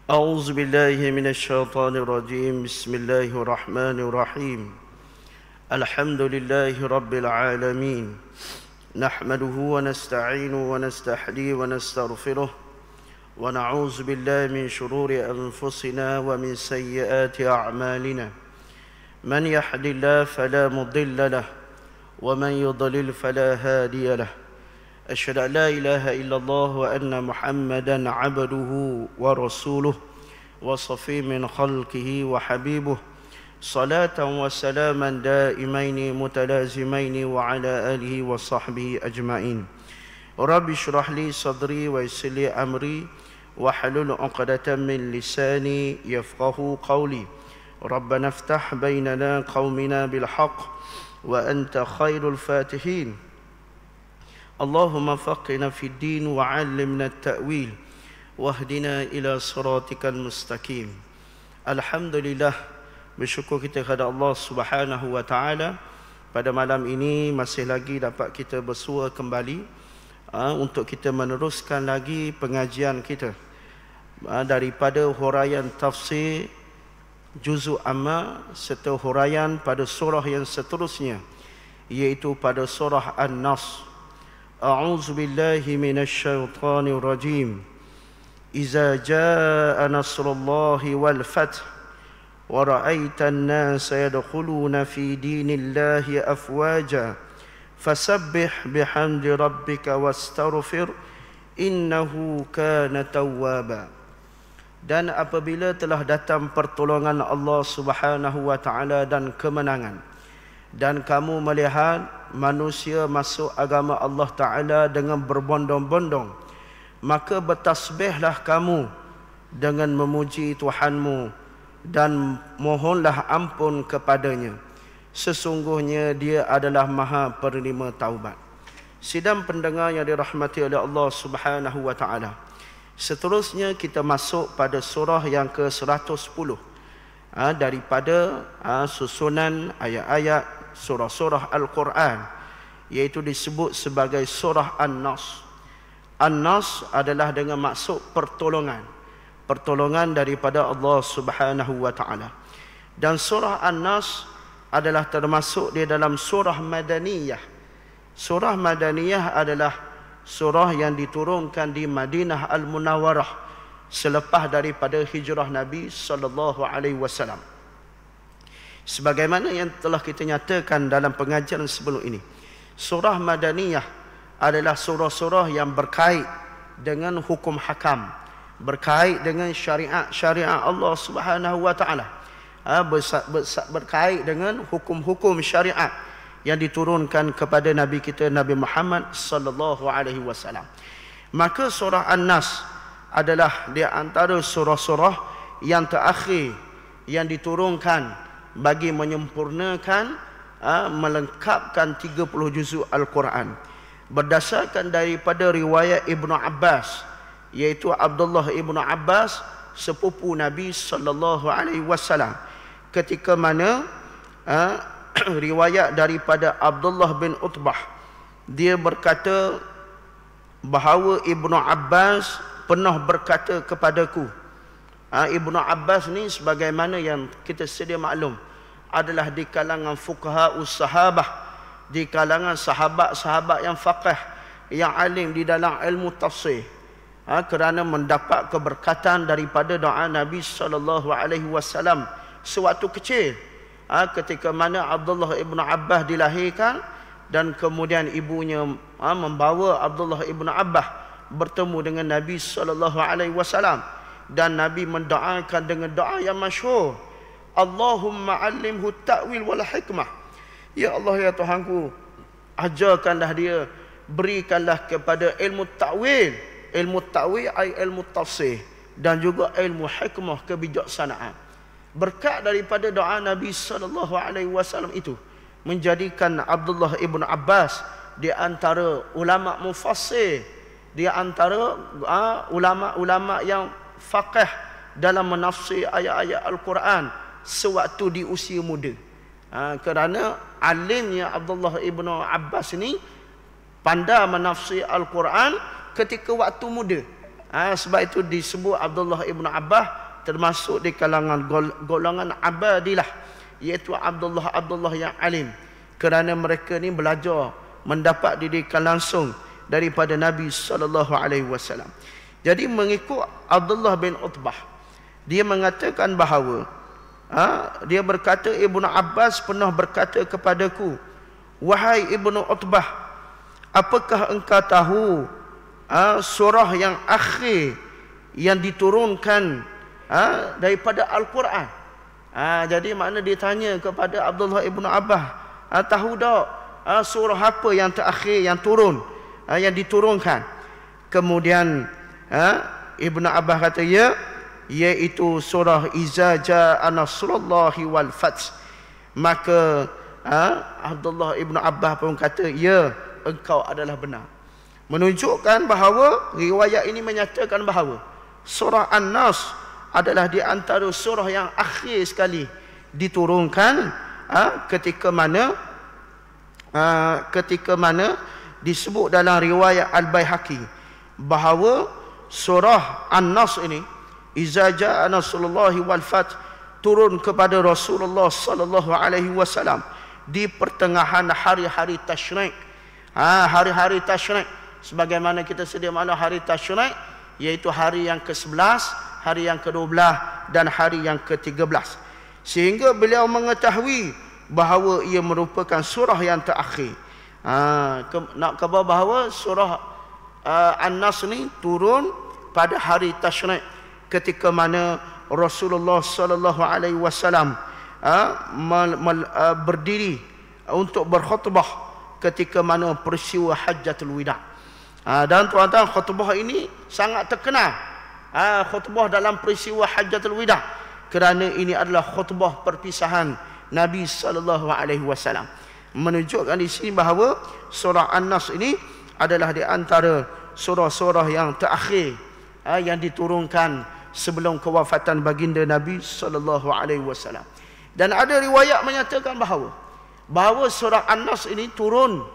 أعوذ بالله من الشيطان الرجيم بسم الله الرحمن الرحيم الحمد لله رب العالمين نحمده ونستعينه ونستهديه ونستغفره ونعوذ بالله من شرور أنفسنا ومن سيئات أعمالنا من يهد الله فلا مضل له ومن يضلل فلا هادي له أشهد أن لا إله إلا الله وأن محمدا عبده ورسوله وصفي من خلقه وحبيبه صلاة وسلاما دائمين متلازمين وعلى آله وصحبه أجمعين رب اشرح لي صدري ويسر لي أمري واحلل عقدة من لساني يفقه قولي ربنا افتح بيننا قومنا بالحق وأنت خير الفاتحين اللهم فقنا في الدين وعلمنا التأويل واهدنا إلى صراطك المستقيم. Alhamdulillah, bersyukur kita kepada Allah Subhanahu wa taala pada malam ini masih lagi dapat kita bersua kembali untuk kita meneruskan lagi pengajian kita daripada huraian tafsir juzuk amma serta huraian pada surah yang seterusnya, iaitu pada surah An-Nas. أعوذ بالله من الشيطان الرجيم إذا جاء نصر الله والفتح ورأيت الناس يدخلون في دين الله أفواجا فسبح بحمد ربك واستغفر إنه كان توابا. Dan apabila telah datang pertolongan Allah Subhanahu wa taala dan kemenangan, dan kamu melihat manusia masuk agama Allah Ta'ala dengan berbondong-bondong, maka bertasbihlah kamu dengan memuji Tuhanmu dan mohonlah ampun kepadanya. Sesungguhnya dia adalah maha penerima taubat. Sidang pendengar yang dirahmati oleh Allah Subhanahu wa Ta'ala, seterusnya kita masuk pada surah yang ke-110 daripada susunan ayat-ayat surah-surah Al-Quran, iaitu disebut sebagai surah An-Nas. An-Nas adalah dengan maksud pertolongan daripada Allah Subhanahu wa taala. Dan surah An-Nas adalah termasuk di dalam surah Madaniyah. Surah Madaniyah adalah surah yang diturunkan di Madinah Al-Munawwarah selepas daripada hijrah Nabi sallallahu alaihi wasallam. Sebagaimana yang telah kita nyatakan dalam pengajian sebelum ini, surah Madaniyah adalah surah-surah yang berkait dengan hukum hakam, berkait dengan syariat Allah Subhanahu wa taala, berkait dengan hukum-hukum syariat yang diturunkan kepada Nabi kita Nabi Muhammad sallallahu alaihi wasallam. Maka surah An-Nas adalah di antara surah-surah yang terakhir yang diturunkan bagi menyempurnakan melengkapkan 30 juzuk Al-Quran, berdasarkan daripada riwayat Ibnu Abbas, iaitu Abdullah Ibnu Abbas, sepupu Nabi sallallahu alaihi wasallam, ketika mana riwayat daripada Abdullah bin Utbah, dia berkata bahawa Ibnu Abbas pernah berkata kepadaku. Ibnu Abbas ni sebagaimana yang kita sedia maklum adalah di kalangan fuqaha sahabah, di kalangan sahabat-sahabat yang faqih, yang alim di dalam ilmu tafsir, kerana mendapat keberkatan daripada doa Nabi sallallahu alaihi wasallam sewaktu kecil, ketika mana Abdullah Ibnu Abbas dilahirkan dan kemudian ibunya membawa Abdullah Ibnu Abbas bertemu dengan Nabi sallallahu alaihi wasallam. Dan Nabi mendoakan dengan doa yang masyhur, Allahumma allimhu ta'wil wal hikmah. Ya Allah, ya Tuhanku, ajarkanlah dia, berikanlah kepada ilmu ta'wil. Ilmu ta'wil ay ilmu tafsir, dan juga ilmu hikmah, kebijaksanaan. Berkat daripada doa Nabi sallallahu alaihi wasallam itu menjadikan Abdullah Ibn Abbas di antara ulama mufassir, di antara ulama-ulama yang faqih dalam menafsir ayat-ayat Al-Quran sewaktu di usia muda. Kerana alimnya Abdullah Ibn Abbas ini pandai menafsir Al-Quran ketika waktu muda. Sebab itu disebut Abdullah ibn Abbas termasuk di kalangan golongan abadilah, iaitu Abdullah yang alim, kerana mereka ni belajar mendapat didikan langsung daripada Nabi SAW. Jadi mengikut Abdullah bin Utbah, dia mengatakan bahawa dia berkata, Ibnu Abbas pernah berkata kepadaku, wahai Ibnu Utbah, apakah engkau tahu surah yang akhir yang diturunkan daripada Al-Quran? Jadi makna dia tanya kepada Abdullah ibn Abbas, tahu tak surah apa yang terakhir yang turun, yang diturunkan? Kemudian Ibn Abbas kata, ya, iaitu surah Iza Jaa Nasrullahi wal Fath. Maka Abdullah ibn Abbas pun kata, ya, engkau adalah benar. Menunjukkan bahawa riwayat ini menyatakan bahawa surah An-Nas adalah di antara surah yang akhir sekali diturunkan, ketika mana disebut dalam riwayat Al-Baihaqi bahawa surah An-Nas ini, Iza Jaa Nasrullahi wal Fath, turun kepada Rasulullah sallallahu alaihi wasallam di pertengahan hari-hari tasyrik. Hari-hari tasyrik, sebagaimana kita sedia maklum, hari tasyrik iaitu hari yang ke-11, hari yang ke-12 dan hari yang ke-13. Sehingga beliau mengetahui bahawa ia merupakan surah yang terakhir. Nak khabar bahawa surah An-Nas ni turun pada hari tasyrik, ketika mana Rasulullah sallallahu alaihi wasallam berdiri untuk berkhutbah ketika mana peristiwa Hajjatul Wida'. Dan tuan-tuan, khutbah ini sangat terkenal, khutbah dalam peristiwa Hajjatul Wida', kerana ini adalah khutbah perpisahan Nabi sallallahu alaihi wasallam. Menunjukkan di sini bahawa surah An-Nas ini adalah di antara surah-surah yang terakhir yang diturunkan sebelum kewafatan baginda Nabi sallallahu alaihi wasallam. Dan ada riwayat menyatakan bahawa surah An-Nas ini turun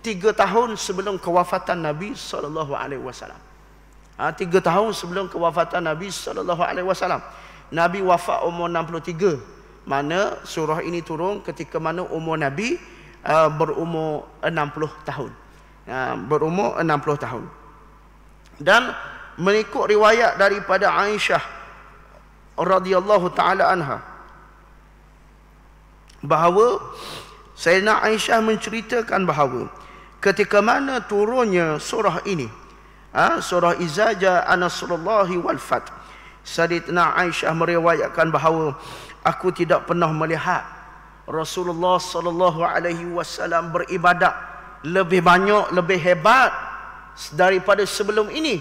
3 tahun sebelum kewafatan Nabi sallallahu alaihi wasallam. 3 tahun sebelum kewafatan Nabi sallallahu alaihi wasallam. Nabi wafat umur 63. Mana surah ini turun ketika mana umur Nabi berumur 60 tahun. Berumur 60 tahun. Dan mengikut riwayat daripada Aisyah radhiyallahu taala anha bahawa Sayyidina Aisyah menceritakan bahawa ketika mana turunnya surah ini, surah Iza Jaa Nasrullahi wal Fath, Sayyidina Aisyah meriwayatkan bahawa aku tidak pernah melihat Rasulullah sallallahu alaihi wasallam beribadat lebih banyak, lebih hebat daripada sebelum ini,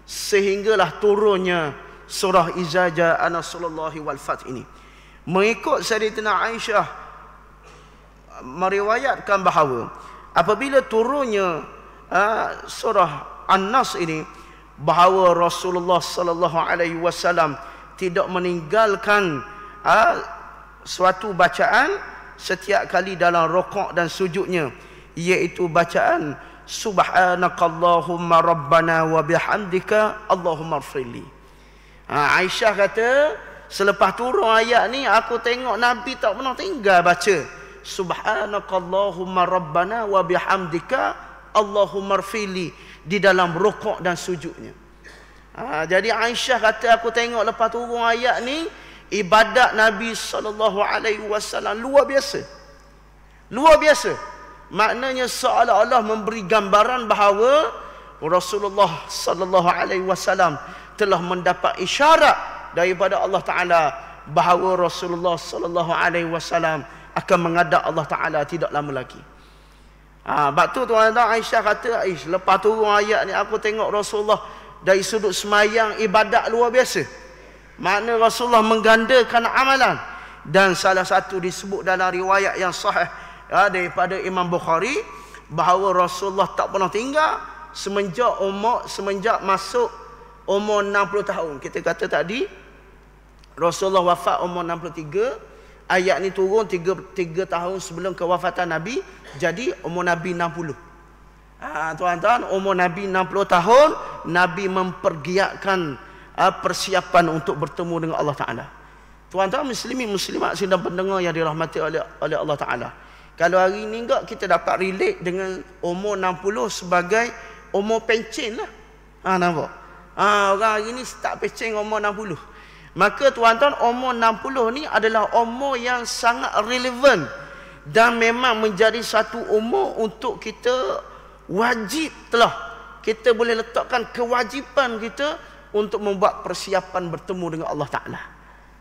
sehinggalah turunnya surah Iza Jaa Nasrullahi wal Fath ini. Mengikut Sayyidina Aisyah meriwayatkan bahawa apabila turunnya surah An-Nas ini, bahawa Rasulullah sallallahu alaihi wasallam tidak meninggalkan suatu bacaan setiap kali dalam rukuk dan sujudnya, iaitu bacaan Subhanakallahumma rabbana wa bihamdika Allahumma ighfirli. Aisyah kata, selepas turun ayat ni aku tengok Nabi tak pernah tinggal baca Subhanakallahumma rabbana wa bihamdika Allahumma ighfirli di dalam rukuk dan sujudnya. Jadi Aisyah kata, aku tengok lepas turun ayat ni, ibadat Nabi sallallahu alaihi wasallam luar biasa. Luar biasa. Maknanya seolah-olah memberi gambaran bahawa Rasulullah sallallahu alaihi wasallam telah mendapat isyarat daripada Allah Taala bahawa Rasulullah sallallahu alaihi wasallam akan menghadap Allah Taala tidak lama lagi. Sebab tu tuan-tuan, Aisyah kata, lepas turun ayat ni aku tengok Rasulullah dari sudut semayang ibadat luar biasa. Makna Rasulullah menggandakan amalan. Dan salah satu disebut dalam riwayat yang sahih daripada Imam Bukhari bahawa Rasulullah tak pernah tinggal semenjak masuk umur 60 tahun. Kita kata tadi Rasulullah wafat umur 63. Ayat ni turun 3 tahun sebelum kewafatan Nabi. Jadi umur Nabi 60. Tuan-tuan, umur Nabi 60 tahun, Nabi mempergiatkan persiapan untuk bertemu dengan Allah Ta'ala. Tuan-tuan muslimin muslimat sedang pendengar yang dirahmati oleh Allah Ta'ala. Kalau hari ni enggak, kita dapat relate dengan umur 60 sebagai umur pencen lah. Nampak? Orang hari ni start pencen umur 60. Maka tuan-tuan, umur 60 ni adalah umur yang sangat relevan dan memang menjadi satu umur untuk kita wajib telah kita boleh letakkan kewajipan kita untuk membuat persiapan bertemu dengan Allah Ta'ala.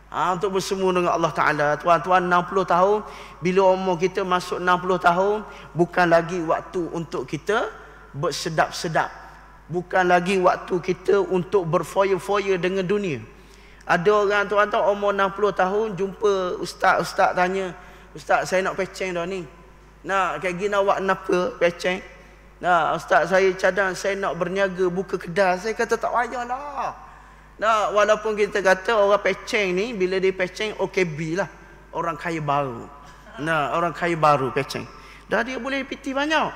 Untuk bersemu dengan Allah Ta'ala. Tuan-tuan, 60 tahun, bila umur kita masuk 60 tahun, bukan lagi waktu untuk kita bersedap-sedap. Bukan lagi waktu kita untuk berfoya-foya dengan dunia. Ada orang tuan-tuan umur 60 tahun, jumpa ustaz tanya, "Ustaz, saya nak peceng dah ni. Nak kayak gini awak kenapa peceng?" "Nah, ustaz, saya cadang saya nak berniaga buka kedai." Saya kata, "Tak payahlah." Nah, walaupun kita kata orang peceng ni, bila dia peceng OKB lah, orang kaya baru. Nah, orang kaya baru peceng. Dah dia boleh piti banyak.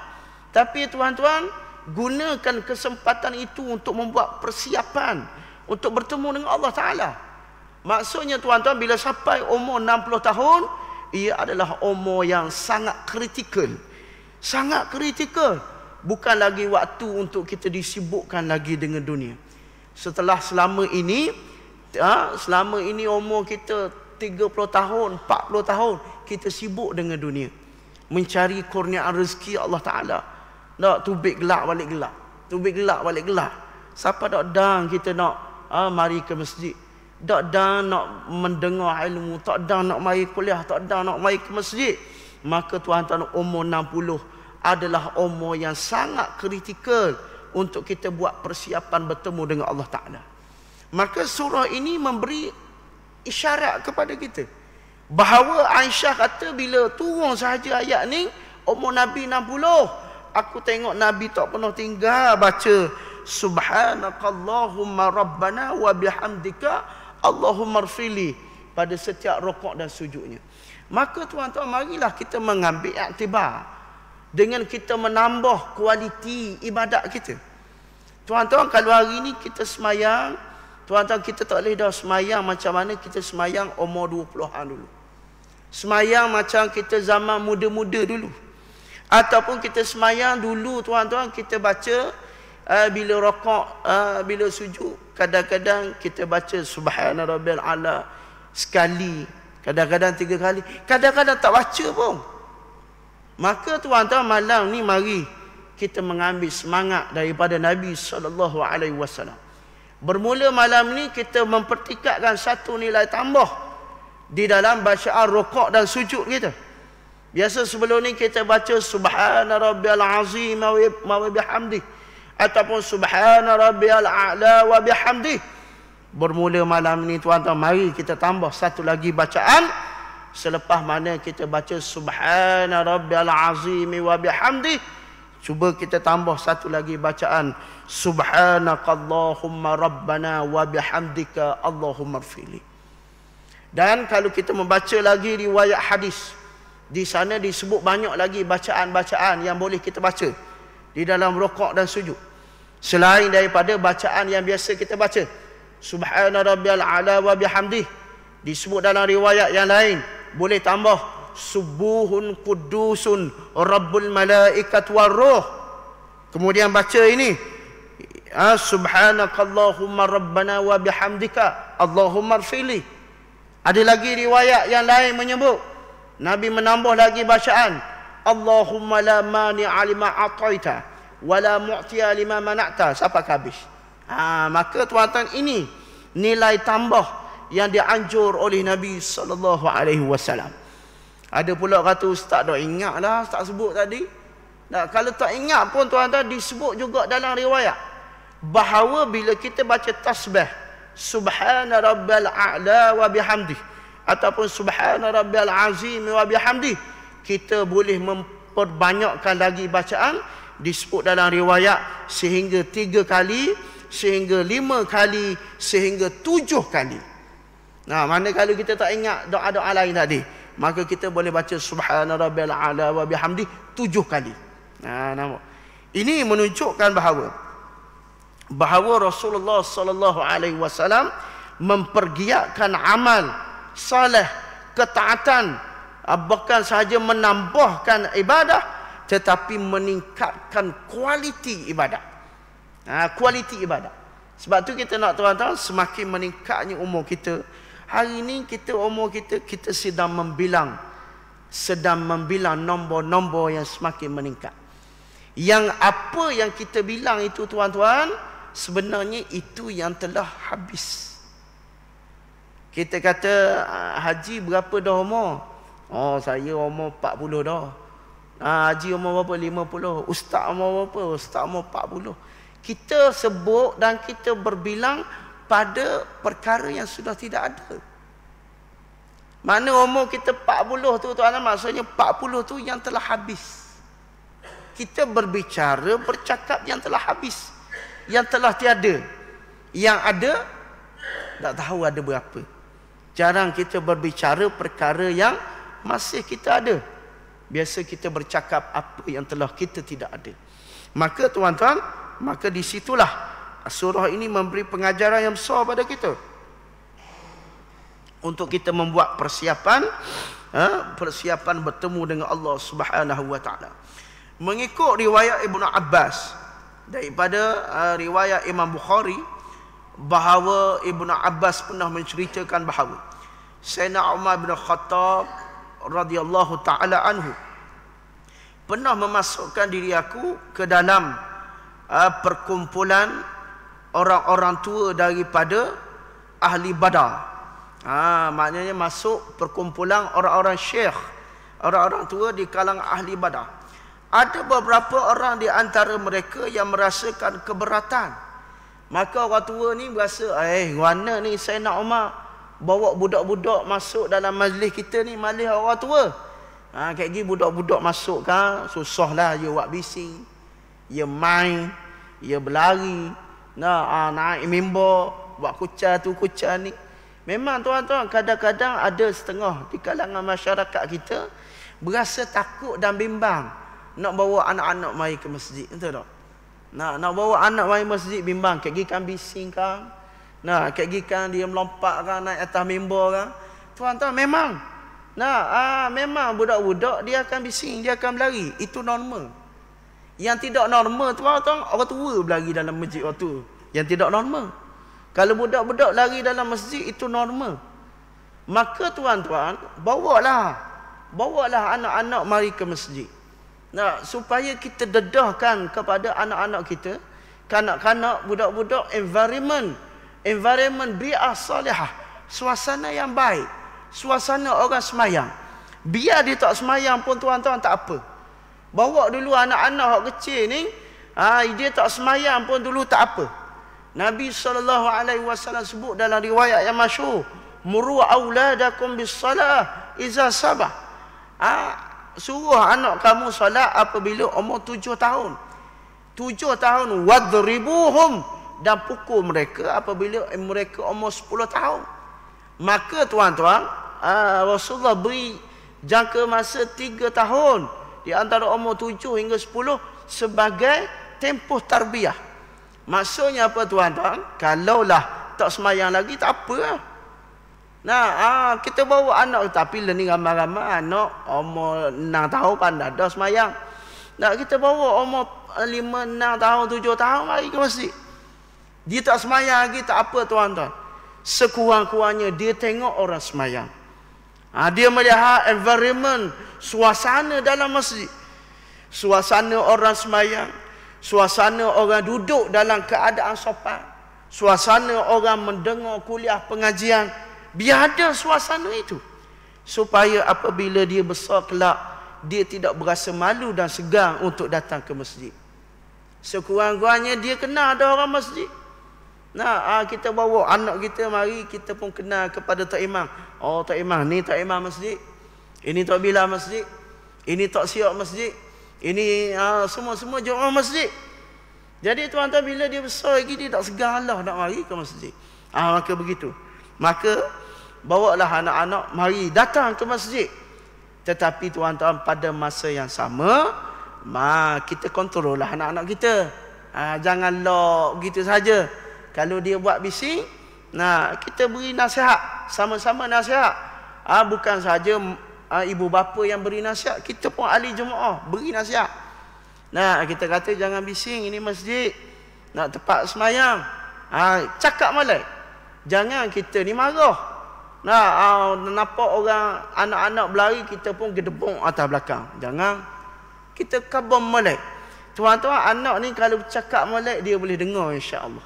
Tapi tuan-tuan, gunakan kesempatan itu untuk membuat persiapan untuk bertemu dengan Allah Ta'ala. Maksudnya tuan-tuan, bila sampai umur 60 tahun, ia adalah umur yang sangat kritikal. Sangat kritikal. Bukan lagi waktu untuk kita disibukkan lagi dengan dunia. Selama ini umur kita 30 tahun, 40 tahun, kita sibuk dengan dunia. Mencari kurniaan rezeki Allah Ta'ala. Nak tubik gelap balik gelap. Tubik gelap balik gelap. Siapa tak dang kita nak mari ke masjid. Tak dang nak mendengar ilmu. Tak dang nak mari kuliah. Tak dang nak mari ke masjid. Maka tuan-tuan, umur 60 adalah umur yang sangat kritikal untuk kita buat persiapan bertemu dengan Allah Ta'ala. Maka surah ini memberi isyarat kepada kita bahawa Aisyah kata bila turun sahaja ayat ni, umur Nabi 60, aku tengok Nabi tak pernah tinggal baca Subhanakallahumma Rabbana wa bihamdika Allahumma rfili pada setiap rukuk dan sujudnya. Maka tuan-tuan, marilah kita mengambil iktibar dengan kita menambah kualiti ibadat kita. Tuan-tuan, kalau hari ni kita semayang, tuan-tuan, kita tak boleh dah semayang macam mana kita semayang umur 20-an dulu. Semayang macam kita zaman muda-muda dulu. Ataupun kita semayang dulu, tuan-tuan, kita baca bila rukuk, bila sujud, kadang-kadang kita baca Subhana Rabbiyal A'la sekali, kadang-kadang 3 kali, kadang-kadang tak baca pun. Maka tuan-tuan, malam ni mari kita mengambil semangat daripada Nabi SAW. Bermula malam ni kita mempertikatkan satu nilai tambah di dalam bacaan rukuk dan sujud kita. Biasa sebelum ni kita baca Subhana Rabbiyal Azim wa bihamdih, ataupun Subhana Rabbiyal A'la wa bihamdih. Bermula malam ni tuan-tuan, mari kita tambah satu lagi bacaan. Selepas mana kita baca Subhana Rabbiyal Azim wa bihamdih, cuba kita tambah satu lagi bacaan Subhanakallahumma Rabbana wa bihamdika Allahumma rfili. Dan kalau kita membaca lagi riwayat hadis, di sana disebut banyak lagi bacaan-bacaan yang boleh kita baca di dalam rukuk dan sujud. Selain daripada bacaan yang biasa kita baca, Subhana Rabbiyal A'la wa bihamdih, disebut dalam riwayat yang lain boleh tambah Subuhun Qudusun Rabbul Malaikat Warruh. Kemudian baca ini Subhanakallahumma Rabbana wa bihamdika Allahumma rfili. Ada lagi riwayat yang lain menyebut Nabi menambah lagi bacaan Allahumma la mani'a lima a'taita wa la mu'tiya lima mana'ta sampai habis. Maka tuan-tuan, ini nilai tambah yang dianjur oleh Nabi SAW. Ada pula kata, "Ustaz dah ingatlah, Ustaz sebut tadi." Nah, kalau tak ingat pun tuan-tuan, disebut juga dalam riwayat bahawa bila kita baca tasbih Subhana Rabbiyal A'la wa bihamdih ataupun Subhana Rabbiyal Azim wa bihamdih, kita boleh memperbanyakkan lagi bacaan. Disebut dalam riwayat sehingga 3 kali, sehingga 5 kali, sehingga 7 kali. Nah, mana kalau kita tak ingat doa-doa lain tadi, maka kita boleh baca Subhana Rabbiyal A'la wa bihamdih 7 kali. Nampak? Ini menunjukkan bahawa bahawa Rasulullah sallallahu alaihi wasallam mempergiatkan amal soleh, ketaatan, bukan sahaja menambahkan ibadah tetapi meningkatkan kualiti ibadah. Kualiti ibadah. Sebab tu kita nak tuan-tuan, semakin meningkatnya umur kita. Hari ini umur kita sedang membilang nombor-nombor yang semakin meningkat. Yang apa yang kita bilang itu tuan-tuan, sebenarnya itu yang telah habis. Kita kata, haji berapa dah umur? Oh, saya umur 40 dah. Haji umur berapa? 50. Ustaz umur berapa? Ustaz umur 40. Kita sebut dan kita berbilang pada perkara yang sudah tidak ada. Mana umur kita 40 tu tuan-tuan, maksudnya 40 tu yang telah habis. Kita bercakap yang telah habis, yang telah tiada. Yang ada, tak tahu ada berapa. Jarang kita berbicara perkara yang masih kita ada. Biasa kita bercakap apa yang telah kita tidak ada. Maka tuan-tuan, maka di situlah surah ini memberi pengajaran yang besar pada kita. Untuk kita membuat persiapan bertemu dengan Allah Subhanahu wa taala. Mengikut riwayat Ibnu Abbas daripada riwayat Imam Bukhari, bahawa Ibnu Abbas pernah menceritakan bahawa Sayyidina Umar bin Khattab radhiyallahu taala anhu pernah memasukkan diri aku ke dalam perkumpulan orang-orang tua daripada ahli Badar. Maknanya masuk perkumpulan orang-orang syekh, orang-orang tua di kalangan ahli Badar. Ada beberapa orang di antara mereka yang merasakan keberatan. Maka orang tua ni berasa, mana ni Sayyidina Umar bawa budak-budak masuk dalam majlis kita ni, majlis orang tua. Kayak gini budak-budak masuk kan, susahlah dia buat bising, dia main, dia berlari, naik mimbar, buat kucar tu kucar ni. Memang tuan-tuan, kadang-kadang ada setengah di kalangan masyarakat kita berasa takut dan bimbang nak bawa anak-anak mai ke masjid, betul tak? Nak bawa anak mai masjid bimbang, kayak gini kan bising kan. Kayak gini kan dia melompat kan naik atas mimbar kan. Tuan-tuan, memang memang budak-budak dia akan bising, dia akan berlari. Itu normal. Yang tidak normal tuan-tuan, orang tua berlari dalam masjid waktu. Yang tidak normal. Kalau budak-budak lari dalam masjid, itu normal. Maka tuan-tuan, bawalah anak-anak mari ke masjid. Supaya kita dedahkan kepada anak-anak kita, kanak-kanak, budak-budak, environment bi'ah salihah, suasana yang baik, suasana orang semayang. Biar dia tak semayang pun tuan-tuan tak apa. Bawa dulu anak-anak yang kecil ni, dia tak semayang pun dulu tak apa. Nabi SAW sebut dalam riwayat yang masyhur, muru auladakum bis salah iza sabah. Suruh anak kamu solat apabila umur 7 tahun. 7 tahun, wadribuhum, dan pukul mereka apabila mereka umur 10 tahun. Maka tuan-tuan, Rasulullah beri jangka masa 3 tahun di antara umur 7 hingga 10 sebagai tempoh tarbiyah. Maksudnya apa tuan-tuan? Kalaulah tak semayang lagi, tak apa. Kita bawa anak, tapi ni ramai-ramai anak umur 6 tahun pandai dah semayang. Kita bawa umur 5, 6 tahun, 7 tahun mari ke masjid. Dia tak semayang lagi, tak apa tuan-tuan. Sekurang-kurangnya dia tengok orang semayang. Dia melihat environment, suasana dalam masjid. Suasana orang semayang, suasana orang duduk dalam keadaan sopan, suasana orang mendengar kuliah pengajian. Biar ada suasana itu, supaya apabila dia besar kelak, dia tidak berasa malu dan segan untuk datang ke masjid. Sekurang-kurangnya dia kenal ada orang masjid. Kita bawa anak kita, mari kita pun kenal kepada Tok Imam. Oh, Tok Imam ni Tok Imam masjid, ini Tok Bilal masjid, ini Tok Siok masjid, ini semua jemaah masjid. Jadi tuan-tuan, bila dia besar lagi, dia tak segan lah nak mari ke masjid. Maka begitu. Maka bawalah anak-anak mari datang ke masjid. Tetapi tuan-tuan, pada masa yang sama, kita kontrol lah anak-anak kita. Jangan lock begitu saja. Kalau dia buat bising, kita beri nasihat, sama-sama nasihat. Bukan saja ibu bapa yang beri nasihat, kita pun ahli jemaah beri nasihat. Kita kata jangan bising, ini masjid, nak tempat semayang. Cakap molek. Jangan kita ni marah. Nampak orang anak-anak berlari, kita pun gedebong atas belakang. Jangan. Kita khabar molek. Tuan-tuan, anak ni kalau cakap molek, dia boleh dengar insya-Allah.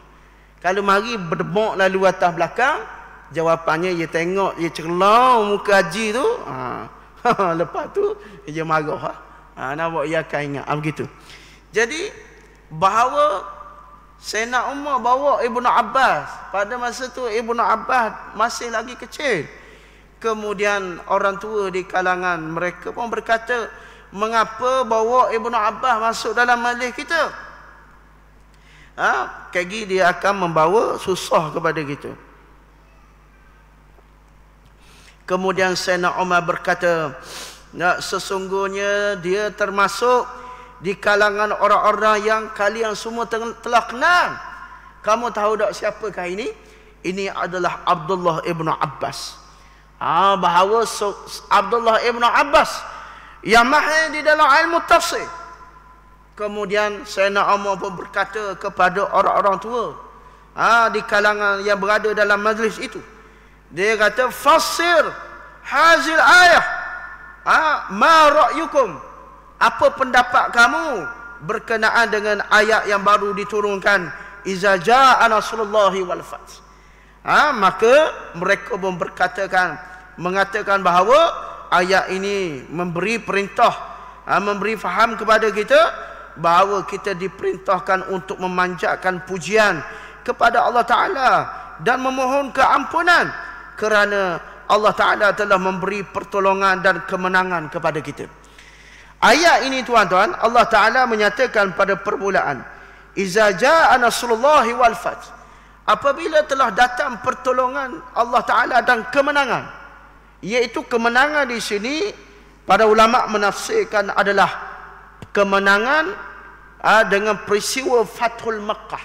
Kalau mari berdebok lalu atas belakang, jawapannya dia tengok, dia cerlau muka haji tu. Lepas tu dia marah. Nampak dia akan ingat. Begitu. Jadi bahawa Sayyidina Umar bawa Ibnu Abbas. Pada masa tu Ibnu Abbas masih lagi kecil. Kemudian orang tua di kalangan mereka pun berkata, mengapa bawa Ibnu Abbas masuk dalam majlis kita? Kaki dia akan membawa susah kepada kita. Kemudian Sayyidina Umar berkata, sesungguhnya dia termasuk di kalangan orang-orang yang kalian semua telah kenal. Kamu tahu tak siapakah ini? Ini adalah Abdullah ibnu Abbas. Bahawa Abdullah ibnu Abbas yang mahir di dalam ilmu tafsir. Kemudian Sayyidina Umar pun berkata kepada orang-orang tua di kalangan yang berada dalam majlis itu. Dia kata, fassir hazil ayah. Ma ra'yukum? Apa pendapat kamu berkenaan dengan ayat yang baru diturunkan, iza jaa nasrullahi wal fath? Maka mereka pun mengatakan bahawa ayat ini memberi perintah, memberi faham kepada kita bahawa kita diperintahkan untuk memanjatkan pujian kepada Allah Ta'ala dan memohon keampunan kerana Allah Ta'ala telah memberi pertolongan dan kemenangan kepada kita. Ayat ini tuan-tuan, Allah Ta'ala menyatakan pada permulaan, iza jaa nasrullahi wal fath. Apabila telah datang pertolongan Allah Ta'ala dan kemenangan, iaitu kemenangan di sini para ulama menafsirkan adalah kemenangan dengan peristiwa Fathul Makkah,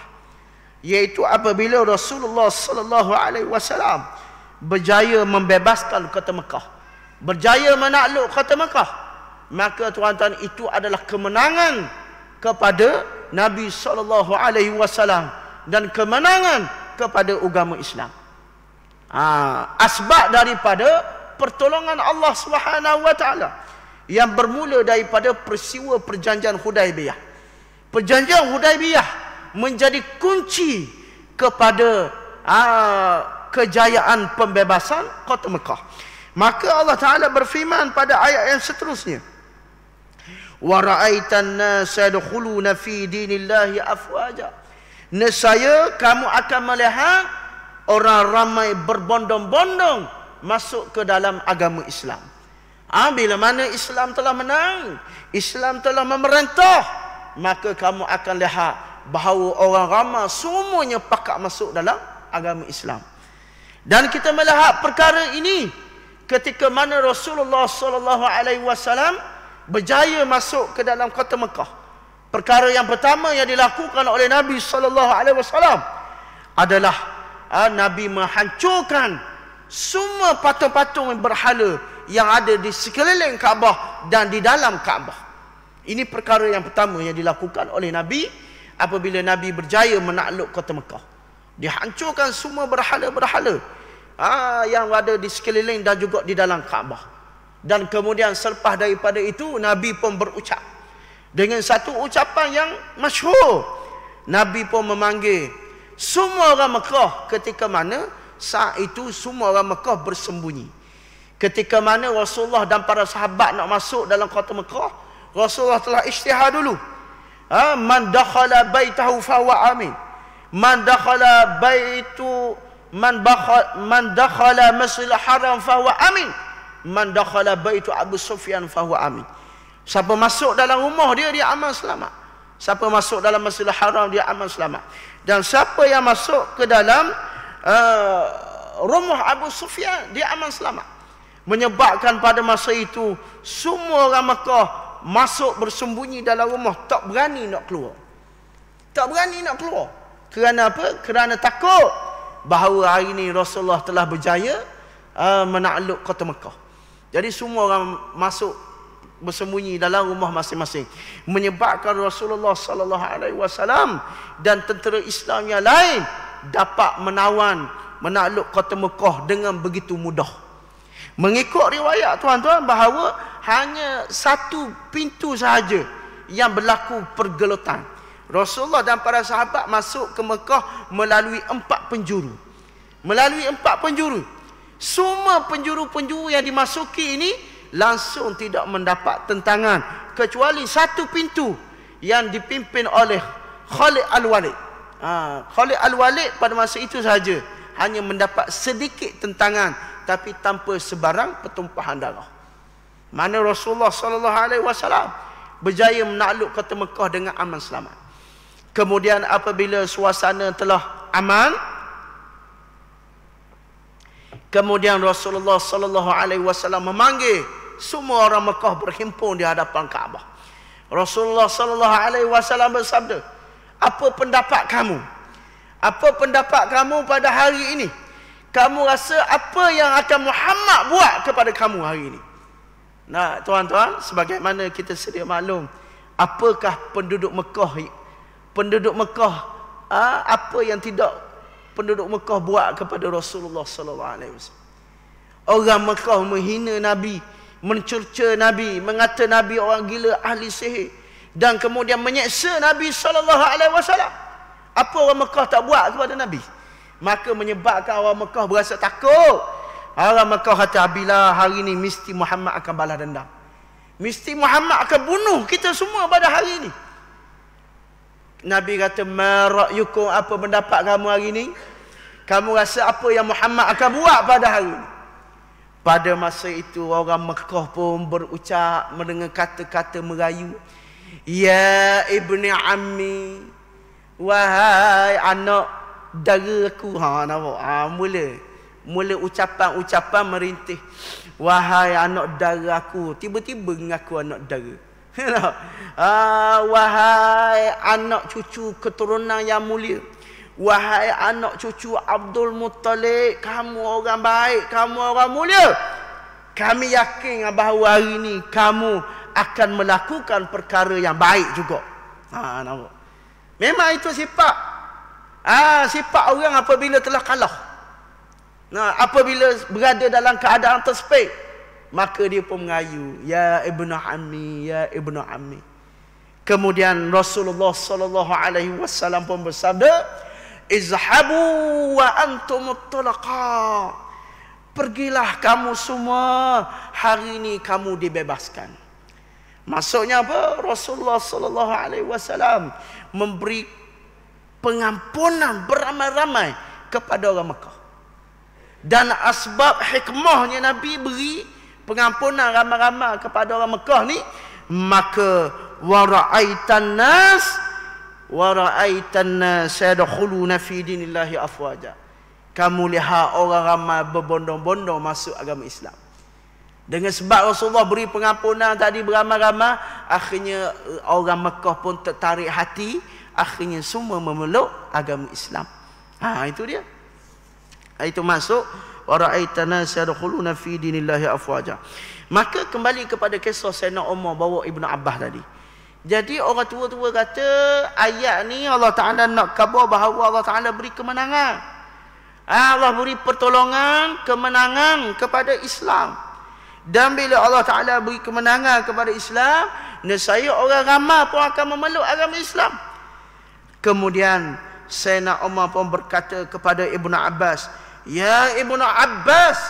iaitu apabila Rasulullah sallallahu alaihi wasallam berjaya membebaskan kota Mekah, berjaya menakluk kota Mekah, maka tuan-tuan itu adalah kemenangan kepada Nabi sallallahu alaihi wasallam dan kemenangan kepada agama Islam. Asbab daripada pertolongan Allah Subhanahu wa taala yang bermula daripada peristiwa perjanjian Hudaibiyah. Perjanjian Hudaibiyah menjadi kunci kepada kejayaan pembebasan kota Mekah. Maka Allah Ta'ala berfirman pada ayat yang seterusnya, wa ra'aitan nasa yadkhuluna fi dinillahi afwaja. Nescaya kamu akan melihat orang ramai berbondong-bondong masuk ke dalam agama Islam. Bila mana Islam telah menang, Islam telah memerintah, maka kamu akan lihat bahawa orang ramai semuanya pakak masuk dalam agama Islam. Dan kita melihat perkara ini ketika mana Rasulullah sallallahu alaihi wasallam berjaya masuk ke dalam kota Mekah. Perkara yang pertama yang dilakukan oleh Nabi sallallahu alaihi wasallam adalah Nabi menghancurkan semua patung-patung berhala yang ada di sekeliling Kaabah dan di dalam Kaabah. Ini perkara yang pertama yang dilakukan oleh Nabi apabila Nabi berjaya menakluk kota Mekah. Dihancurkan semua berhala-berhala yang ada di sekeliling dan juga di dalam Kaabah. Dan kemudian selepas daripada itu Nabi pun berucap dengan satu ucapan yang masyhur. Nabi pun memanggil semua orang Mekah ketika mana saat itu semua orang Mekah bersembunyi. Ketika mana Rasulullah dan para sahabat nak masuk dalam kota Mekah, Rasulullah telah isytihar dulu. Man dakhala baitahu fahuwa amin. Man dakhala masjidil haram fahuwa amin. Man dakhala baitu Abu Sufyan fahuwa amin. Siapa masuk dalam rumah dia, dia aman selamat. Siapa masuk dalam Masjidil Haram, dia aman selamat. Dan siapa yang masuk ke dalam rumah Abu Sufyan, dia aman selamat. Menyebabkan pada masa itu semua orang Mekah masuk bersembunyi dalam rumah, tak berani nak keluar. Tak berani nak keluar. Kerana apa? Kerana takut bahawa hari ini Rasulullah telah berjaya menakluk kota Mekah. Jadi semua orang masuk bersembunyi dalam rumah masing-masing, menyebabkan Rasulullah sallallahu alaihi wasallam dan tentera Islam yang lain dapat menakluk kota Mekah dengan begitu mudah. Mengikut riwayat tuan-tuan bahawa hanya satu pintu sahaja yang berlaku pergelutan. Rasulullah dan para sahabat masuk ke Mekah melalui 4 penjuru. Melalui 4 penjuru. Semua penjuru-penjuru yang dimasuki ini langsung tidak mendapat tentangan kecuali satu pintu yang dipimpin oleh Khalid Al-Walid. Khalid Al-Walid pada masa itu sahaja hanya mendapat sedikit tentangan, tapi tanpa sebarang pertumpahan darah. Mana Rasulullah sallallahu alaihi wasallam berjaya menakluk kota Mekah dengan aman selamat. Kemudian apabila suasana telah aman, kemudian Rasulullah sallallahu alaihi wasallam memanggil semua orang Mekah berhimpun di hadapan Kaabah. Rasulullah sallallahu alaihi wasallam bersabda, "Apa pendapat kamu? Apa pendapat kamu pada hari ini? Kamu rasa apa yang akan Muhammad buat kepada kamu hari ini?" Nah, tuan-tuan, sebagaimana kita sedia maklum, apakah penduduk Mekah apa yang tidak penduduk Mekah buat kepada Rasulullah sallallahu alaihi wasallam? Orang Mekah menghina Nabi, mencerca Nabi, mengata Nabi orang gila, ahli sihir, dan kemudian menyeksa Nabi sallallahu alaihi wasallam. Apa orang Mekah tak buat kepada Nabi? Maka menyebabkan orang Mekah berasa takut. Orang Mekah kata, bila hari ini mesti Muhammad akan balas dendam. Mesti Muhammad akan bunuh kita semua pada hari ini. Nabi kata, "Ma ra'yukum, apa pendapat kamu hari ini? Kamu rasa apa yang Muhammad akan buat pada hari ini?" Pada masa itu orang Mekah pun berucap mendengar kata-kata merayu, "Ya ibni ammi, wahai anak dara aku." Nampak? Mula ucapan merintih, "Wahai anak dara aku." Tiba-tiba mengaku anak dara. "Wahai anak cucu keturunan yang mulia, wahai anak cucu Abdul Muttalib, kamu orang baik, kamu orang mulia. Kami yakin bahawa hari ini kamu akan melakukan perkara yang baik juga." Nampak? Memang itu sifat. Sifat orang apabila telah kalah. Apabila berada dalam keadaan terspek, maka dia pun mengayu, "Ya ibnu ammi, ya ibnu ammi." Kemudian Rasulullah sallallahu alaihi wasallam pun bersabda, "Izhabu wa antum talaqa." Pergilah kamu semua, hari ini kamu dibebaskan. Maksudnya apa? Rasulullah sallallahu alaihi wasallam memberi pengampunan beramai-ramai kepada orang Mekah. Dan asbab hikmahnya Nabi beri pengampunan ramai-ramai kepada orang Mekah ni, maka wara'aitan nas yadkhuluna fi dinillahi afwaja. Kamu lihat orang ramai berbondong-bondong masuk agama Islam. Dengan sebab Rasulullah beri pengampunan tadi beramai-ramai, akhirnya orang Mekah pun tertarik hati, akhirnya semua memeluk agama Islam. Itu dia. Itu masuk wara'aitana yadkhuluna fi dinillahi afwaja. Maka kembali kepada kisah Sayyidina Umar bawa Ibnu Abbas tadi. Jadi orang tua-tua kata ayat ni Allah Taala nak khabar bahawa Allah Taala beri kemenangan. Allah beri pertolongan, kemenangan kepada Islam. Dan bila Allah Taala beri kemenangan kepada Islam, nescaya orang ramai pun akan memeluk agama Islam. Kemudian Sayyidina Umar pun berkata kepada Ibnu Abbas, "Ya Ibnu Abbas,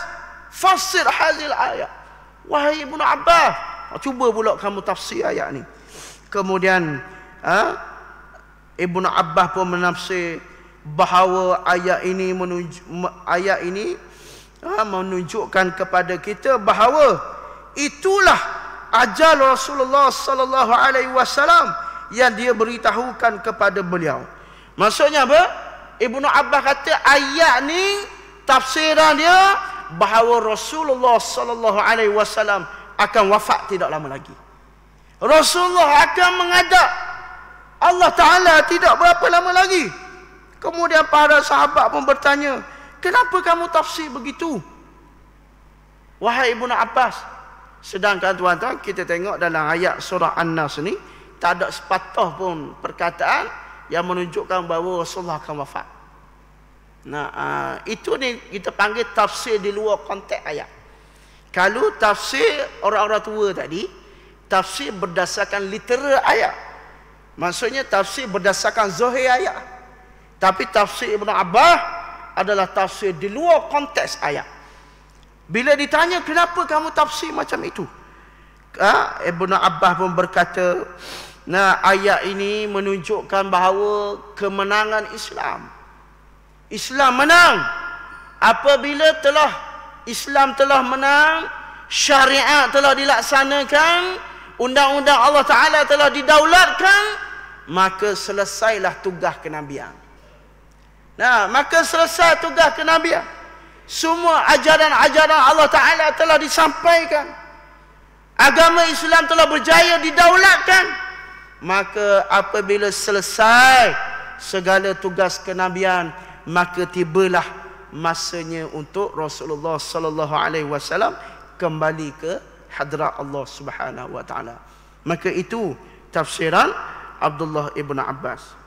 fassir hadhil ayat." Wahai Ibnu Abbas, cuba pula kamu tafsir ayat ni. Kemudian Ibnu Abbas pun menafsir bahawa ayat ini menunjukkan kepada kita bahawa itulah ajal Rasulullah sallallahu alaihi wasallam yang dia beritahukan kepada beliau. Maksudnya apa? Ibnu Abbas kata ayat ni tafsiran dia bahawa Rasulullah sallallahu alaihi wasallam akan wafat tidak lama lagi. Rasulullah akan menghadap Allah Ta'ala tidak berapa lama lagi. Kemudian para sahabat pun bertanya, kenapa kamu tafsir begitu, wahai Ibnu Abbas? Sedangkan tuan-tuan, kita tengok dalam ayat surah An-Nas ni, tak ada sepatah pun perkataan yang menunjukkan bahawa Rasulullah akan wafat. Nah, itu ni kita panggil tafsir di luar konteks ayat. Kalau tafsir orang-orang tua tadi, tafsir berdasarkan literal ayat. Maksudnya tafsir berdasarkan zahir ayat. Tapi tafsir Ibnu Abbas adalah tafsir di luar konteks ayat. Bila ditanya kenapa kamu tafsir macam itu, Ibnu Abbas pun berkata, nah, ayat ini menunjukkan bahawa kemenangan Islam. Islam menang. Apabila Islam telah menang, syariat telah dilaksanakan, undang-undang Allah Ta'ala telah didaulatkan, maka selesailah tugas kenabian. Nah, maka selesai tugas kenabian. Semua ajaran-ajaran Allah Ta'ala telah disampaikan. Agama Islam telah berjaya didaulatkan. Maka apabila selesai segala tugas kenabian, maka tibalah masanya untuk Rasulullah sallallahu alaihi wasallam kembali ke hadrat Allah Subhanahu wa taala. Maka itu tafsiran Abdullah ibn Abbas.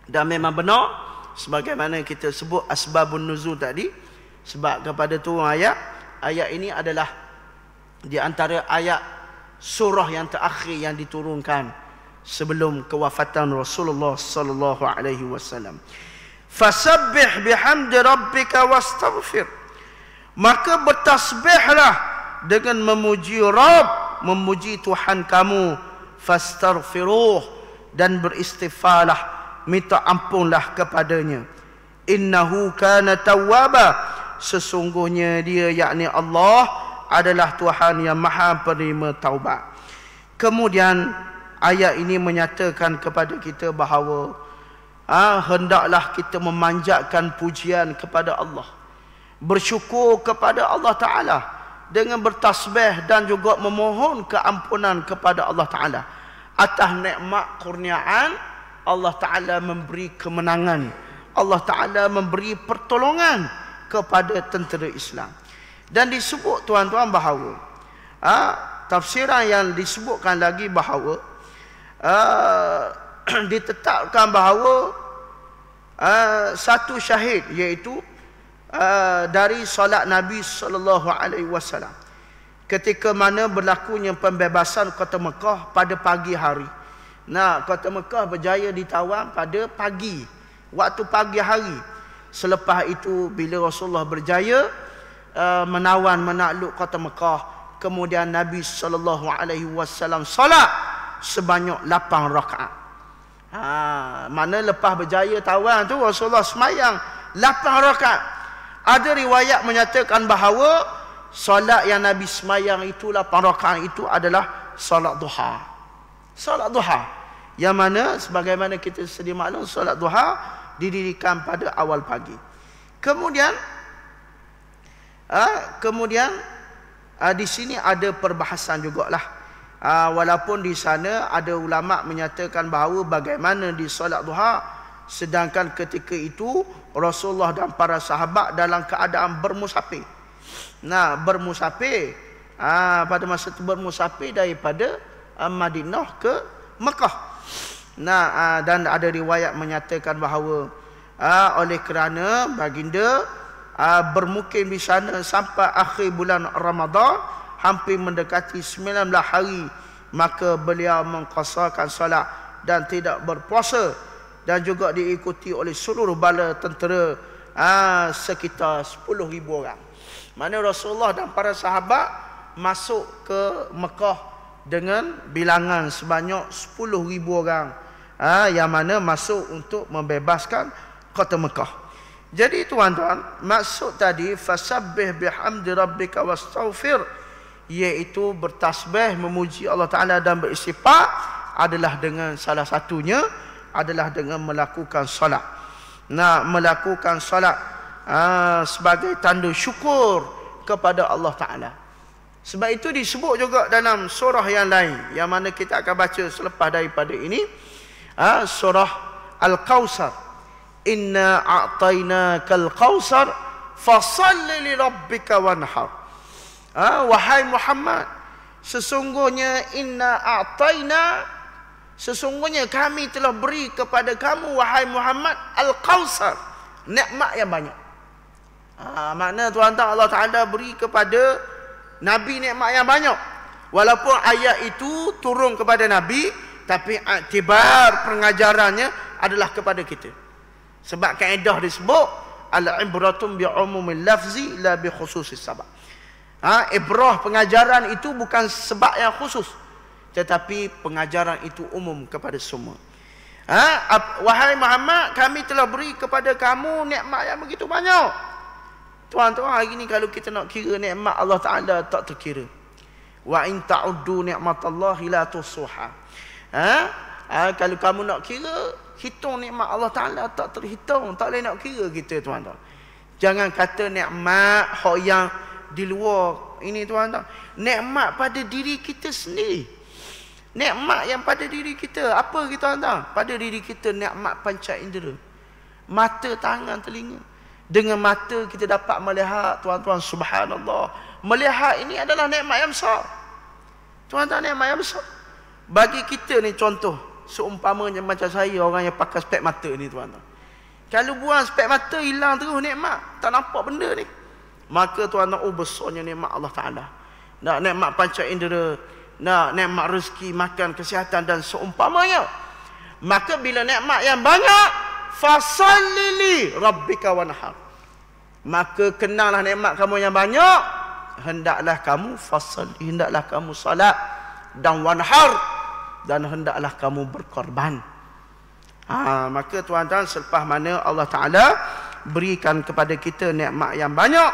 Dan memang benar sebagaimana kita sebut asbabun nuzul tadi, sebab kepada turun ayat ini adalah di antara ayat surah yang terakhir yang diturunkan sebelum kewafatan Rasulullah sallallahu alaihi wasallam. Fasabbih bihamdi rabbika wastaghfir. Maka bertasbihlah dengan memuji Rabb, memuji Tuhan kamu, fastaghfiruh, dan beristighfarlah, minta ampunlah kepadanya. Innahu kana tawwaba, sesungguhnya dia yakni Allah adalah Tuhan yang Maha penerima taubat. Kemudian ayat ini menyatakan kepada kita bahawa hendaklah kita memanjatkan pujian kepada Allah, bersyukur kepada Allah Ta'ala dengan bertasbih dan juga memohon keampunan kepada Allah Ta'ala atas nikmat kurniaan. Allah Ta'ala memberi kemenangan, Allah Ta'ala memberi pertolongan kepada tentera Islam. Dan disebut tuan-tuan bahawa tafsiran yang disebutkan lagi bahawa ditetapkan bahawa satu syahid, iaitu dari solat Nabi sallallahu alaihi wasallam ketika mana berlakunya pembebasan kota Mekah pada pagi hari. Nah, kota Mekah berjaya ditawan pada pagi, waktu pagi hari. Selepas itu bila Rasulullah berjaya menakluk kota Mekah, kemudian Nabi sallallahu alaihi wasallam solat sebanyak 8 rakaat. Mana lepas berjaya tawan tu Rasulullah semayang 8 rakaat. Ada riwayat menyatakan bahawa solat yang Nabi semayang itu 8 rakaat itu adalah solat duha. Solat duha yang mana sebagaimana kita sedia maklum, solat duha didirikan pada awal pagi. Kemudian di sini ada perbahasan jugalah. Walaupun di sana ada ulama menyatakan bahawa bagaimana di solat duha, sedangkan ketika itu Rasulullah dan para sahabat dalam keadaan bermusafir. Nah, bermusafir pada masa itu bermusafir daripada Madinah ke Mekah. Nah, dan ada riwayat menyatakan bahawa oleh kerana baginda bermukim di sana sampai akhir bulan Ramadan, hampir mendekati 19 hari, maka beliau mengqasarkan solat dan tidak berpuasa, dan juga diikuti oleh seluruh bala tentera sekitar 10,000 orang. Mana Rasulullah dan para sahabat masuk ke Mekah dengan bilangan sebanyak 10,000 orang, yang mana masuk untuk membebaskan kota Mekah. Jadi tuan-tuan, maksud tadi fasabbih bihamdi rabbika wastaghfir, iaitu bertasbih, memuji Allah Ta'ala dan beristighfar, adalah dengan salah satunya adalah dengan melakukan solat. Nah, melakukan solat sebagai tanda syukur kepada Allah Ta'ala. Sebab itu disebut juga dalam surah yang lain yang mana kita akan baca selepas daripada ini, surah Al-Kautsar. Inna a'tainakal kautsar fasalli li rabbika wanhar. Wahai Muhammad, sesungguhnya sesungguhnya kami telah beri kepada kamu wahai Muhammad Al-Kautsar, nikmat yang banyak. Makna tuan-tuan Allah Taala beri kepada Nabi nikmat yang banyak. Walaupun ayat itu turun kepada Nabi, tapi iktibar pengajarannya adalah kepada kita. Sebab kaedah disebut al-ibratum bi umumil lafzi la bi khususis sabab. Ibrah pengajaran itu bukan sebab yang khusus, tetapi pengajaran itu umum kepada semua. Wahai Muhammad, kami telah beri kepada kamu nikmat yang begitu banyak. Tuan-tuan, hari ni kalau kita nak kira nikmat Allah Taala tak terkira. Wa in ta'uddu ni'matallahi la tuhsuha. Kalau kamu nak kira, hitung nikmat Allah Taala tak terhitung, tak boleh nak kira kita, tuan-tuan. Jangan kata nikmat hak yang di luar ini, tuan-tuan. Nikmat pada diri kita sendiri. Nikmat yang pada diri kita. Apa kita, tuan-tuan? Pada diri kita nikmat panca indera. Mata, tangan, telinga. Dengan mata kita dapat melihat, tuan-tuan, subhanallah. Melihat ini adalah nikmat yang besar. Tuan-tuan, nikmat yang besar. Bagi kita ni contoh, seumpamanya macam saya, orang yang pakai spek mata ni, tuan-tuan. Kalau buang spek mata, hilang terus nikmat. Tak nampak benda ni. Maka tuan-tuan, besarnya nikmat Allah Ta'ala. Nak nikmat panca indera, nak nikmat rezeki, makan, kesihatan dan seumpamanya. Maka bila nikmat yang banyak, fasalli li rabbika wanhar. Maka kenallah nikmat kamu yang banyak, hendaklah kamu fasalli, hendaklah kamu salat dan wanhar, dan hendaklah kamu berkorban. Maka tuan-tuan, selepas mana Allah Ta'ala berikan kepada kita nikmat yang banyak,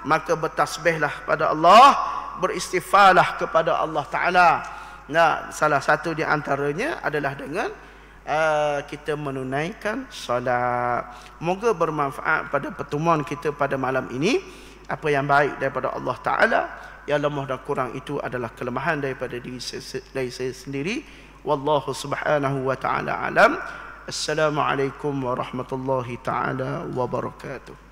maka bertasbihlah pada Allah, beristighfarlah kepada Allah Ta'ala. Nah, salah satu di antaranya adalah dengan kita menunaikan solat. Moga bermanfaat pada pertemuan kita pada malam ini. Apa yang baik daripada Allah Ta'ala, yang lemah dan kurang itu adalah kelemahan daripada diri saya sendiri. Wallahu subhanahu wa ta'ala alam. Assalamualaikum warahmatullahi ta'ala wabarakatuh.